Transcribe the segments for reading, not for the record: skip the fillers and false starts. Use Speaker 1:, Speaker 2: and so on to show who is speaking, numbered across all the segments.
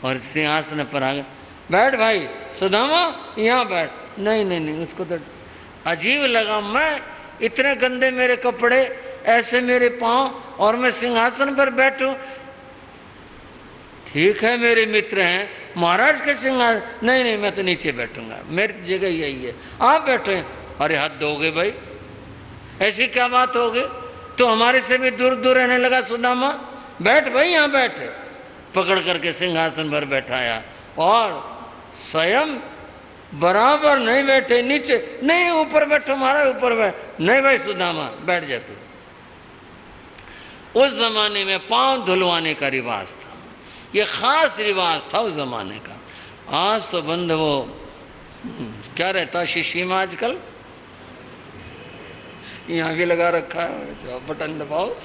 Speaker 1: और सिंहासन पर आ गए। बैठ भाई सुदामा, यहाँ बैठ। नहीं नहीं नहीं, उसको तो अजीब लगा, मैं इतने गंदे मेरे कपड़े, ऐसे मेरे पाँव, और मैं सिंहासन पर बैठूं। ठीक है मेरे मित्र हैं, महाराज के सिंहासन, नहीं नहीं मैं तो नीचे बैठूंगा, मेरी जगह यही है, आप बैठे। अरे हाथ दोगे भाई, ऐसी क्या बात होगी, तो हमारे से भी दूर दूर रहने लगा सुदामा। बैठ भाई यहाँ बैठ। पकड़ करके सिंहासन पर बैठाया, और स्वयं बराबर नहीं बैठे, नीचे नहीं, ऊपर बैठो महाराज, ऊपर बैठ। नहीं भाई सुदामा बैठ जा तू। उस जमाने में पांव धुलवाने का रिवाज था, ये खास रिवाज था उस जमाने का। आज तो बंद वो क्या रहता शीशी में आजकल, यहाँ भी लगा रखा है, जो बटन दबाओ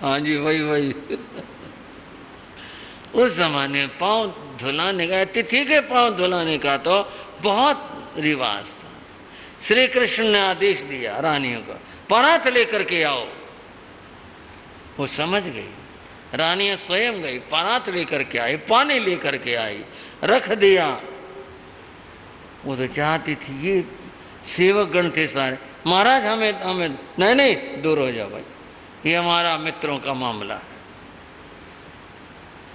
Speaker 1: हाँ जी वही वही उस जमाने में पांव धुलाने का, तिथि के पांव धुलाने का तो बहुत रिवाज था। श्री कृष्ण ने आदेश दिया रानियों को, परात लेकर के आओ। वो समझ गई, रानियां स्वयं गई, परात लेकर के आई, पानी लेकर के आई, रख दिया। वो तो चाहती थी, ये सेवक गण थे सारे, महाराज हमें नहीं नहीं दूर हो जाओ भाई, ये हमारा मित्रों का मामला है।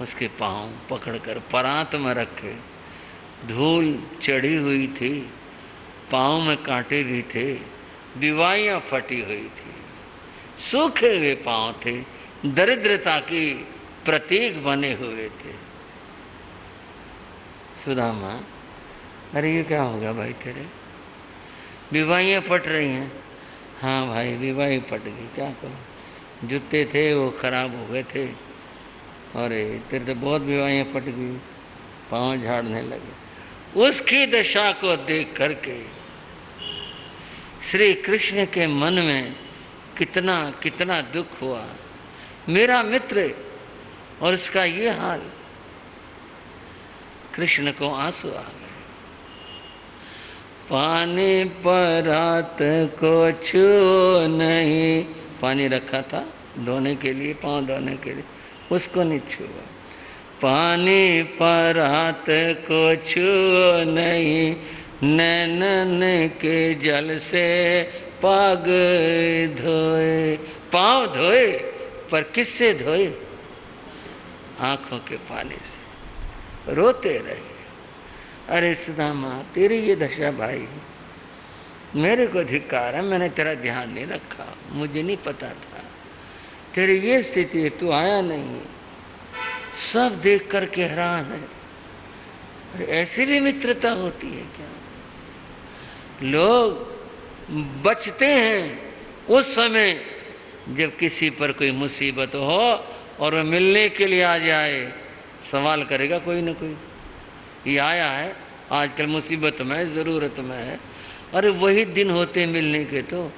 Speaker 1: उसके पांव पकड़कर परात में रखे, धूल चढ़ी हुई थी, पांव में कांटे भी थे, विवाहियाँ फटी हुई थी, सूखे हुए पांव थे, दरिद्रता की प्रतीक बने हुए थे। सुदामा, अरे ये क्या हो गया भाई तेरे, विवाहियाँ फट रही हैं। हाँ भाई विवाही फट गई, क्या करूँ, जूते थे वो खराब हो गए थे, अरे तेरे तो बहुत विवाहियाँ फट गई, पाँव झाड़ने लगे। उसकी दशा को देख करके श्री कृष्ण के मन में कितना कितना दुख हुआ, मेरा मित्र और उसका ये हाल। कृष्ण को आंसू आ गए। पानी परात को छू नहीं, पानी रखा था धोने के लिए, पाँव धोने के लिए, उसको नहीं छुआ। पानी परात को छू नहीं, नैनन के जल से पग धोए। पाँव धोए, पर किससे धोए, आंखों के पानी से। रोते रहे, अरे सुदामा तेरी ये दशा भाई, मेरे को धिक्कार है, मैंने तेरा ध्यान नहीं रखा, मुझे नहीं पता था तेरी ये स्थिति है, तू आया नहीं, सब देख करके हैरान है। अरे ऐसी भी मित्रता होती है क्या, लोग बचते हैं उस समय जब किसी पर कोई मुसीबत हो और वह मिलने के लिए आ जाए, सवाल करेगा कोई ना कोई, ये आया है आजकल मुसीबत में, ज़रूरत में है। अरे वही दिन होते मिलने के, तो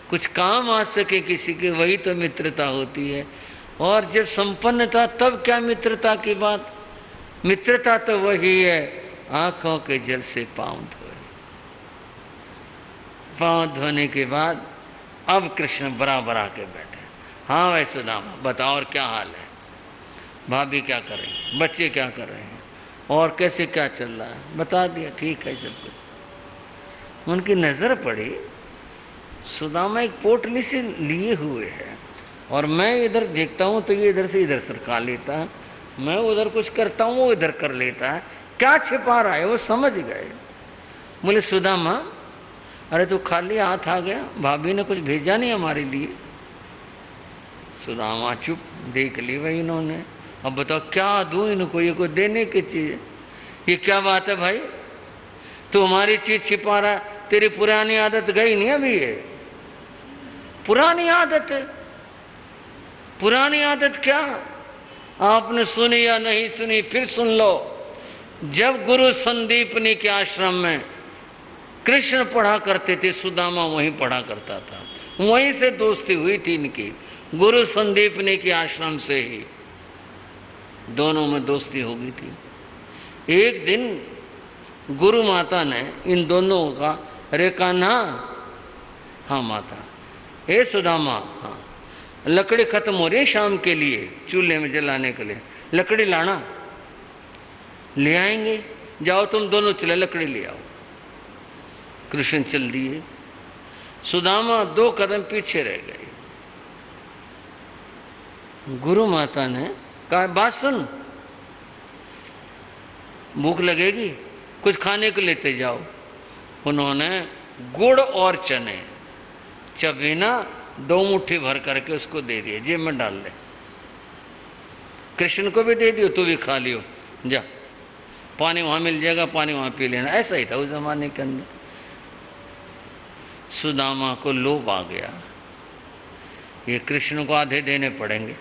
Speaker 1: कुछ काम आ सके किसी के, वही तो मित्रता होती है। और जब संपन्न था तब क्या मित्रता की बात, मित्रता तो वही है, आँखों के जल से पाँव धोए। पाँव धोने के बाद अब कृष्ण बराबर आके बैठे। हाँ भाई सुदामा बताओ और क्या हाल है, भाभी क्या कर रही हैं, बच्चे क्या कर रहे हैं, और कैसे क्या चल रहा है, बता दिया, ठीक है सब कुछ। उनकी नज़र पड़ी, सुदामा एक पोटली से लिए हुए है, और मैं इधर देखता हूँ तो ये इधर से इधर सरका लेता है, मैं उधर कुछ करता हूँ वो इधर कर लेता है, क्या छिपा रहा है। वो समझ गए, बोले सुदामा अरे तू खाली हाथ आ गया, भाभी ने कुछ भेजा नहीं हमारे लिए। सुदामा चुप, देख ली भाई इन्होंने, अब बताओ क्या दूँ इनको, ये कोई देने की चीज़, ये क्या बात है भाई, तू हमारी चीज़ छिपा रहा, तेरी पुरानी आदत गई नहीं अभी, ये पुरानी आदत है। पुरानी आदत क्या, आपने सुनी या नहीं सुनी, फिर सुन लो। जब गुरु संदीपनी के आश्रम में कृष्ण पढ़ा करते थे, सुदामा वहीं पढ़ा करता था, वहीं से दोस्ती हुई थी इनकी, गुरु संदीपनी के आश्रम से ही दोनों में दोस्ती हो गई थी। एक दिन गुरु माता ने इन दोनों का, अरे कान्हा, हाँ माता, हे सुदामा, हाँ लकड़ी खत्म हो रही है शाम के लिए, चूल्हे में जलाने के लिए लकड़ी लाना। ले आएंगे, जाओ तुम दोनों चले, लकड़ी ले आओ। कृष्ण चल दिए, सुदामा 2 कदम पीछे रह गए। गुरु माता ने कहा, बात सुन, भूख लगेगी, कुछ खाने को लेते जाओ। उन्होंने गुड़ और चने चबीना 2 मुट्ठी भर करके उसको दे दिए, जेब में डाल ले। कृष्ण को भी दे दियो, तू भी खा लियो, जा, पानी वहां मिल जाएगा, पानी वहां पी लेना। ऐसा ही था उस जमाने के अंदर। सुदामा को लोभ आ गया, ये कृष्ण को आधे देने पड़ेंगे।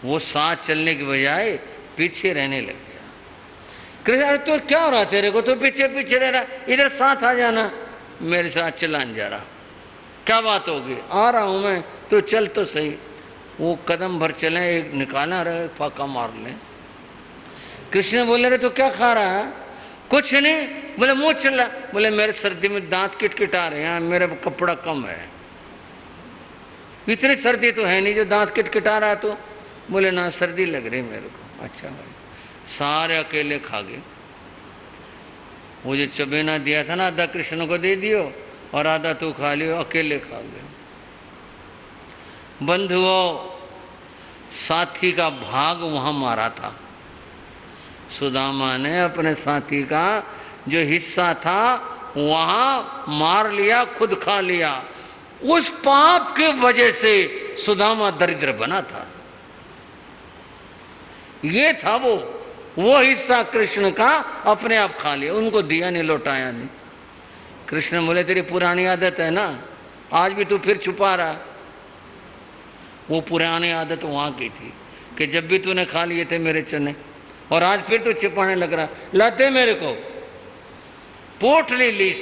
Speaker 1: वो साथ चलने की बजाय पीछे रहने लग गया। कृष्ण, अरे तो क्या हो रहा तेरे को, तो पीछे पीछे रह रहा, इधर साथ आ जाना, मेरे साथ चलान जा रहा, क्या बात होगी, आ रहा हूं मैं, तो चल तो सही। वो कदम भर चले, एक निकाला रहे, फाका मार ले। कृष्ण बोले, रे तो क्या खा रहा है? कुछ नहीं। बोले, मुंह चला। बोले, मेरे सर्दी में दांत किटकिटा रहे हैं, मेरा कपड़ा कम है। इतनी सर्दी तो है नहीं जो दांत किटकिटा रहा। तो बोले, ना सर्दी लग रही मेरे को। अच्छा भाई, सारे अकेले खा गए। वो जो चबेना दिया था ना, आधा कृष्ण को दे दियो और आधा तू खा लियो, अकेले खा गए। बंधुओं, साथी का भाग वहां मारा था। सुदामा ने अपने साथी का जो हिस्सा था वहां मार लिया, खुद खा लिया। उस पाप के वजह से सुदामा दरिद्र बना था। ये था वो हिस्सा कृष्ण का अपने आप खा लिया, उनको दिया नहीं, लौटाया नहीं। कृष्ण बोले, तेरी पुरानी आदत है ना, आज भी तू फिर छुपा रहा। वो पुरानी आदत वहां की थी कि जब भी तूने खा लिए थे मेरे चने, और आज फिर तू छिपाने लग रहा। लाते मेरे को पोटली लीस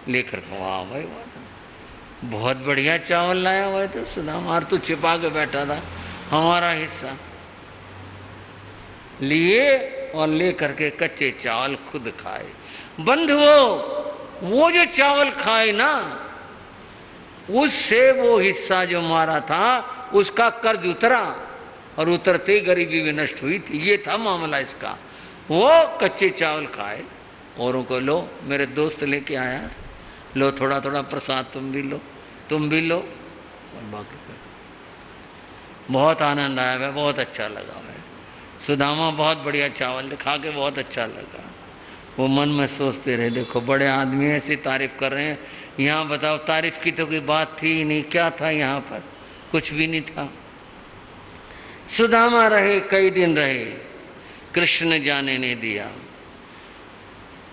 Speaker 1: लेकर, वाह भाई वाह, बहुत बढ़िया चावल लाया हुआ है तो सुदामा, और तू छिपा के बैठा था, हमारा हिस्सा लिए और ले करके कच्चे चावल खुद खाए। बंधुओं, वो जो चावल खाए ना, उससे वो हिस्सा जो मारा था उसका कर्ज उतरा, और उतरते गरीबी भी नष्ट हुई थी। ये था मामला इसका। वो कच्चे चावल खाए, औरों को लो, मेरे दोस्त लेके आया, लो थोड़ा थोड़ा प्रसाद, तुम भी लो, तुम भी लो, और बाकी बहुत आनंद आया है, बहुत अच्छा लगा है। सुदामा बहुत बढ़िया चावल खा के बहुत अच्छा लगा। वो मन में सोचते रहे, देखो बड़े आदमी ऐसी तारीफ कर रहे हैं, यहाँ बताओ तारीफ की तो कोई बात थी ही नहीं, क्या था यहाँ पर, कुछ भी नहीं था। सुदामा रहे, कई दिन रहे, कृष्ण ने जाने नहीं दिया।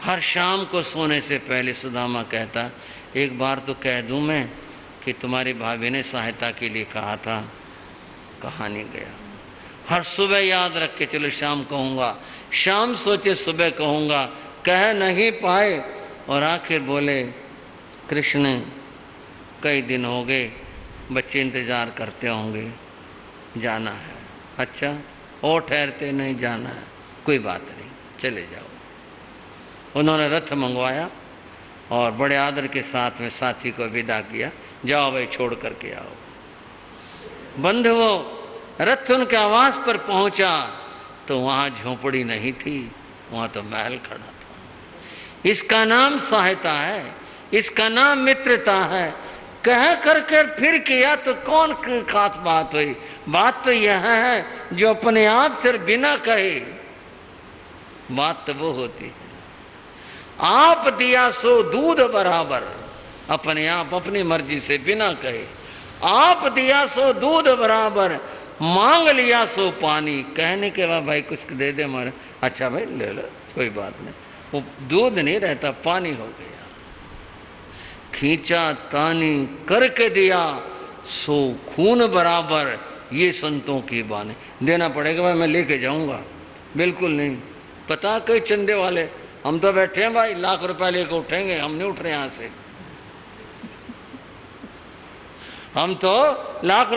Speaker 1: हर शाम को सोने से पहले सुदामा कहता, एक बार तो कह दूं मैं कि तुम्हारी भाभी ने सहायता के लिए कहा था, कहा नहीं गया। हर सुबह याद रख के चलो शाम कहूँगा, शाम सोचे सुबह कहूँगा, कह नहीं पाए। और आखिर बोले, कृष्ण कई दिन हो गए, बच्चे इंतज़ार करते होंगे, जाना है। अच्छा, और ठहरते नहीं, जाना है, कोई बात नहीं, चले जाओ। उन्होंने रथ मंगवाया और बड़े आदर के साथ में साथी को विदा किया, जाओ भाई छोड़ करके आओ। बंधुओं, रथ उनके आवास पर पहुंचा तो वहाँ झोंपड़ी नहीं थी, वहाँ तो महल खड़ा था। इसका नाम सहायता है, इसका नाम मित्रता है। कह करके फिर किया तो कौन खास बात हुई। बात तो यह है जो अपने आप से बिना कहे, बात तो वो होती है। आप दिया सो दूध बराबर, अपने आप अपनी मर्जी से बिना कहे। आप दिया सो दूध बराबर, मांग लिया सो पानी। कहने के बाद भाई कुछ दे दे हमारे, अच्छा भाई ले लो, कोई बात नहीं। वो दूध नहीं रहता, पानी हो गया। खींचा तानी करके दिया सो खून बराबर, ये संतों की बानी। देना पड़ेगा भाई, मैं लेके जाऊंगा, बिल्कुल नहीं। पता कई चंदे वाले, हम तो बैठे हैं भाई, लाख रुपए लेके उठेंगे, हम नहीं उठ रहे यहाँ से, हम तो लाख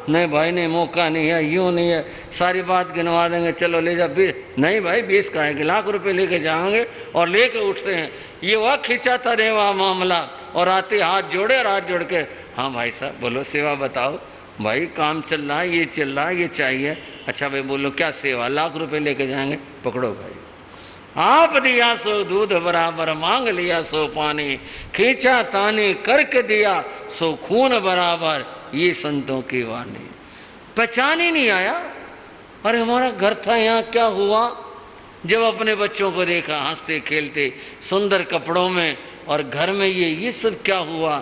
Speaker 1: नहीं भाई, नहीं मौका नहीं है, यूँ नहीं है, सारी बात गिनवा देंगे, चलो ले जा। नहीं भाई, 20 का है, लाख रुपए लेके जाएंगे और लेके उठ रहे हैं। ये वह खिंचाता रहे वह मामला, और आते हाथ जोड़े, और हाथ जोड़ के, हाँ भाई साहब बोलो, सेवा बताओ भाई, काम चल रहा है, ये चल रहा है, ये चाहिए। अच्छा भाई बोलो क्या सेवा, लाख रुपए लेके जाएंगे, पकड़ो भाई। आप दिया सो दूध बराबर, मांग लिया सो पानी, खींचा तानी करके दिया सो खून बराबर, ये संतों की वाणी। पहचान ही नहीं आया, अरे हमारा घर था यहाँ क्या हुआ। जब अपने बच्चों को देखा हंसते खेलते सुंदर कपड़ों में, और घर में ये सब क्या हुआ।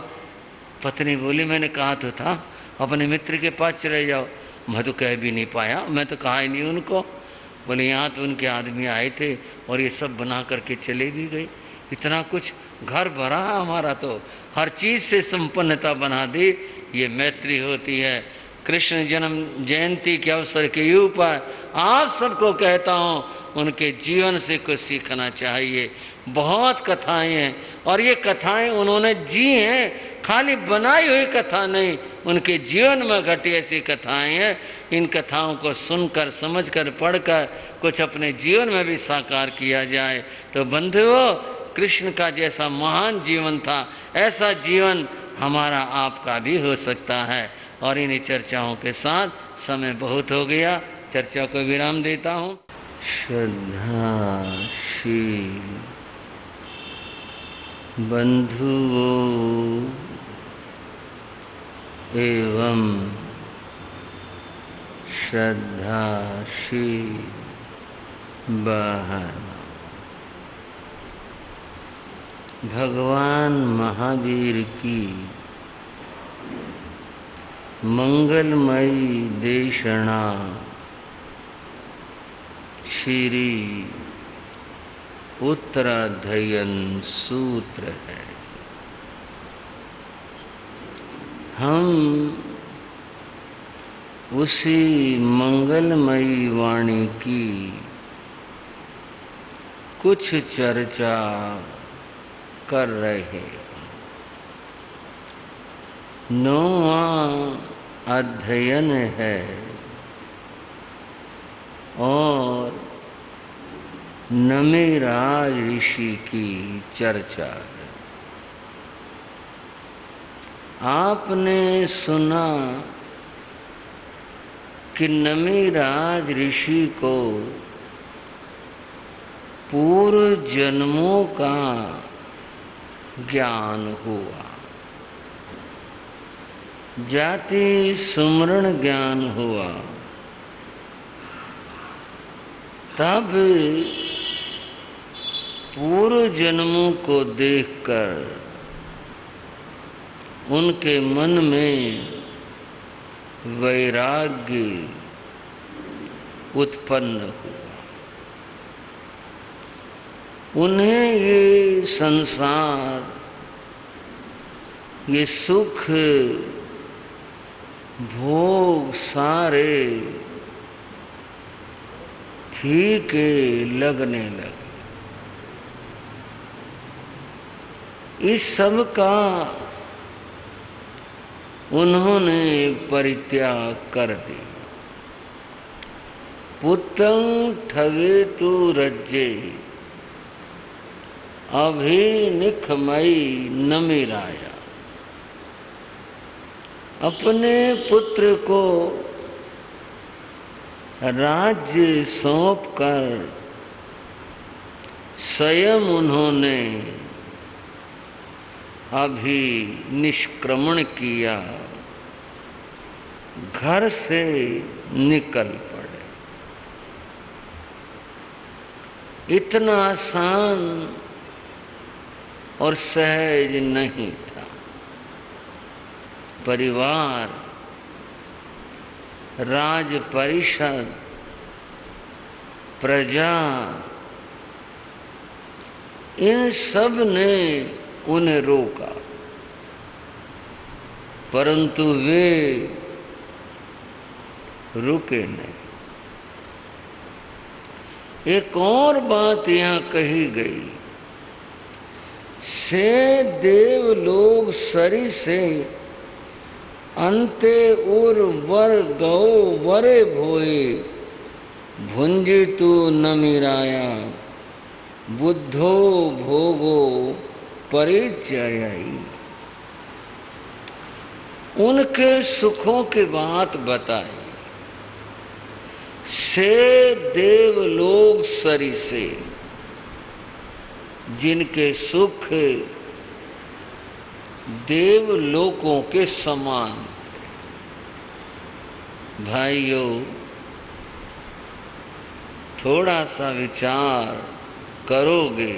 Speaker 1: पत्नी बोली मैंने कहा तो था अपने मित्र के पास चले जाओ। मैं तो कह भी नहीं पाया, मैं तो कहा ही नहीं उनको। बोले यहाँ तो उनके आदमी आए थे और ये सब बना करके चले भी गए। इतना कुछ घर भरा हमारा, तो हर चीज़ से संपन्नता बना दी। ये मैत्री होती है। कृष्ण जन्म जयंती के अवसर के ऊपर आप सबको कहता हूँ, उनके जीवन से कुछ सीखना चाहिए। बहुत कथाएं हैं और ये कथाएं उन्होंने जी हैं, खाली बनाई हुई कथा नहीं, उनके जीवन में घटी ऐसी कथाएं हैं। इन कथाओं को सुनकर समझकर पढ़कर कुछ अपने जीवन में भी साकार किया जाए तो बंधुओं, कृष्ण का जैसा महान जीवन था ऐसा जीवन हमारा आपका भी हो सकता है। और इन्हीं चर्चाओं के साथ समय बहुत हो गया, चर्चा को विराम देता हूँ। श्रद्धाशील बंधुओं एवं श्रद्धाशील बहन, भगवान महावीर की मंगलमयी देशना श्री उत्तराध्ययन सूत्र है। हम उसी मंगलमयी वाणी की कुछ चर्चा कर रहे हैं। 9वां अध्ययन है और नमिराज ऋषि की चर्चा है। आपने सुना कि नमिराज ऋषि को पूर्व जन्मों का ज्ञान हुआ, जाति सुमरण ज्ञान हुआ। तब पूर्व जन्मों को देखकर उनके मन में वैराग्य उत्पन्न हुआ। उन्हें ये संसार, ये सुख भोग सारे फीके लगने लगे। इस सब का उन्होंने परित्याग कर दिया। पुत्रं ठगे तु रज्जे अभिनिखमयी नमिराया। अपने पुत्र को राज्य सौंपकर स्वयं उन्होंने अभी निष्क्रमण किया, घर से निकल पड़े। इतना आसान और सहज नहीं था। परिवार, राज परिषद, प्रजा, इन सब ने उन्हें रोका, परंतु वे रुके नहीं। एक और बात यहाँ कही गई, से देवलोक सरी से अंते उर वर गौ वरे भोए भुंजितु नमिराया बुद्धो भोगो परिचयाई। उनके सुखों की बात बताई से देवलोक सरी से, जिनके सुख देवलोकों के समान थे। भाइयों, थोड़ा सा विचार करोगे,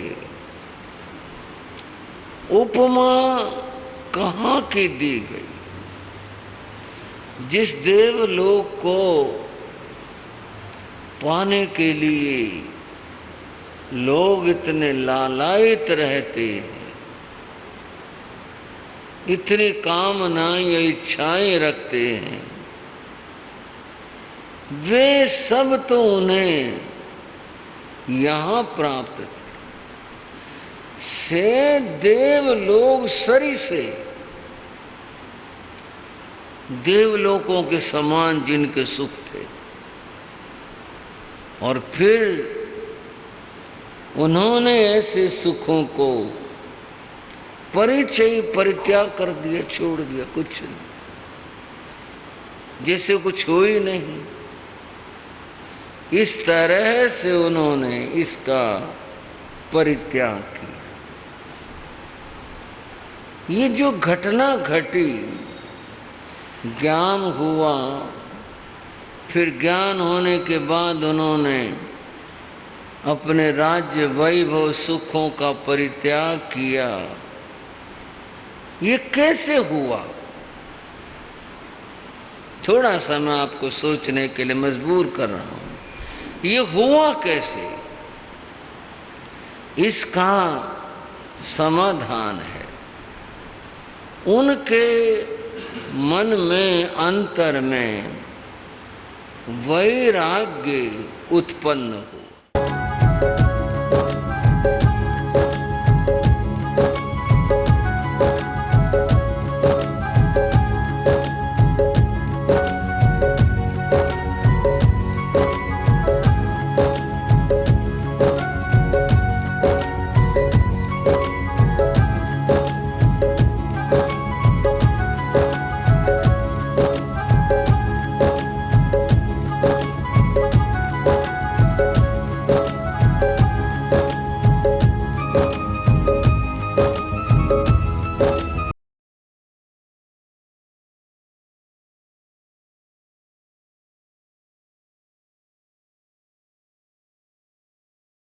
Speaker 1: उपमा कहाँ की दी गई? जिस देवलोक को पाने के लिए लोग इतने लालायित रहते हैं, इतनी कामनाएं या इच्छाएं रखते हैं, वे सब तो उन्हें यहाँ प्राप्त थे। से देवलोक सरी से, देवलोकों के समान जिनके सुख थे, और फिर उन्होंने ऐसे सुखों को परित्याग कर दिया, छोड़ दिया, कुछ नहीं, जैसे कुछ हो ही नहीं। इस तरह से उन्होंने इसका परित्याग किया। ये जो घटना घटी, ज्ञान हुआ, फिर ज्ञान होने के बाद उन्होंने अपने राज्य वैभव सुखों का परित्याग किया, ये कैसे हुआ? थोड़ा सा मैं आपको सोचने के लिए मजबूर कर रहा हूं, ये हुआ कैसे? इसका समाधान है उनके मन में, अंतर में वैराग्य उत्पन्न हो।